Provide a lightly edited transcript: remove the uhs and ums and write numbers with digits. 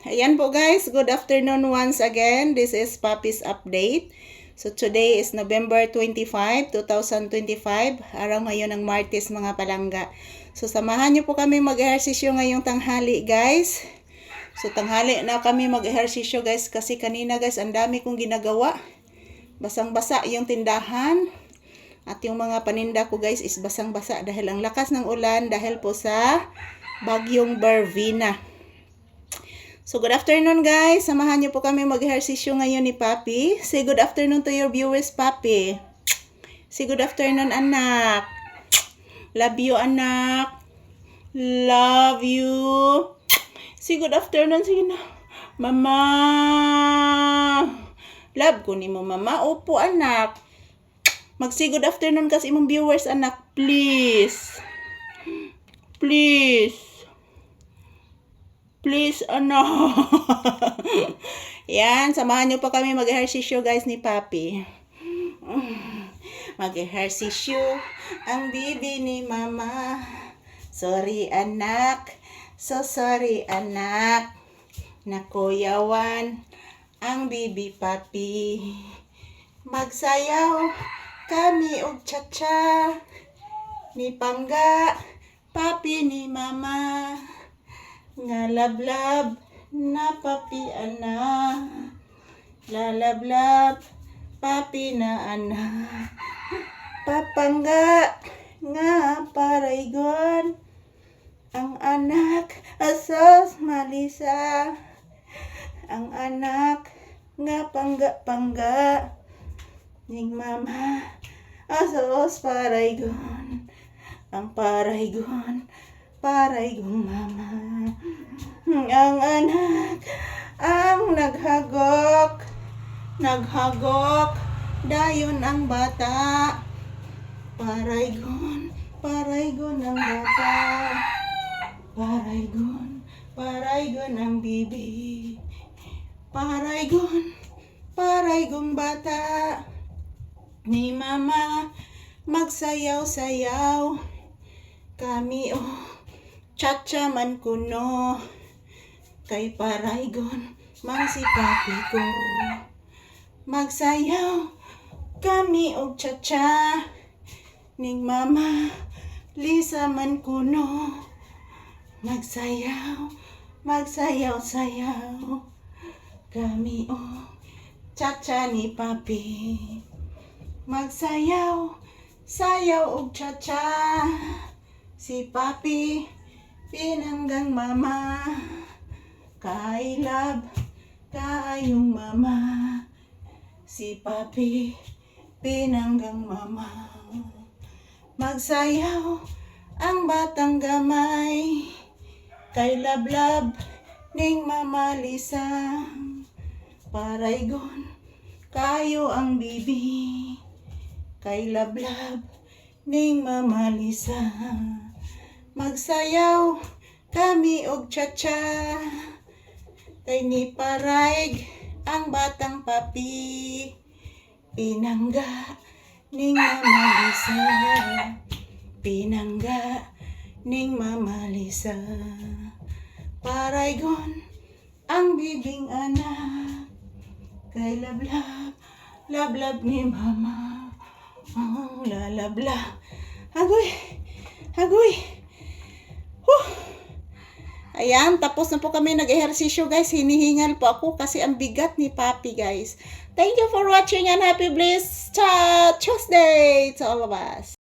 Ayan po guys, good afternoon once again. This is Papi's update. So today is November 25, 2025. Araw ngayon ng Martes mga palangga. So samahan niyo po kami mag-ehersisyo ngayong tanghali guys. So tanghali na kami mag-ehersisyo guys kasi kanina guys ang dami kong ginagawa. Basang-basa yung tindahan. At yung mga paninda ko guys is basang-basa dahil ang lakas ng ulan dahil po sa bagyong Bervina. So, good afternoon guys. Samahan niyo po kami mag-ehersisyo ngayon ni Papi. Say good afternoon to your viewers, Papi. Say good afternoon, anak. Love you, anak. Love you. Say good afternoon. Sige na. Mama. Love ko ni mo, mama. Opo, anak. Mag-say good afternoon kasi imong viewers, anak. Please. Please. Please, ano. Yan, samahan nyo pa kami mag-ehersisyo guys ni Papi. Mag-ehersisyo ang bibi ni mama. Sorry anak. So sorry anak. Nakuyawan ang bibi Papi. Magsayaw kami og cha-cha. Ni Pangga, Papi ni mama. Nga lablab na papi ana, lalablab papi na ana, papangga nga paraygon, ang anak asas malisa, ang anak nga pangga-pangga, ning mama asas paraygon, ang paraygon paraygon mama. Ang anak ang naghagok dayon ang bata, paraygon ang bata, paraygon ang bibi, paraygon bata ni mama. Magsayaw-sayaw kami cha-cha man kuno kay paraygon man si Papi ko. Magsayaw kami og cha-cha ning mama Lisa man kuno. Magsayaw-sayaw kami cha-cha ni Papi. Magsayaw og cha-cha si Papi pinanggang mama, kay love kayong mama, si Papi pinanggang mama. Magsayaw ang batang gamay, kay love ning mama Lisa, paraygon kayo ang bibi, kay love ning mama Lisa. Magsayaw kami og cha-cha kay ni parayg ang batang Papi, pinangga ning mama Lisa, pinangga ning mama Lisa, paraygon ang bibing anak, kay lablab ni mama, lalabla, agoy. Ayan, tapos na po kami nag-ehersisyo guys. Hinihingal po ako kasi ang bigat ni Papi guys. Thank you for watching and happy blessed Tuesday to all of us.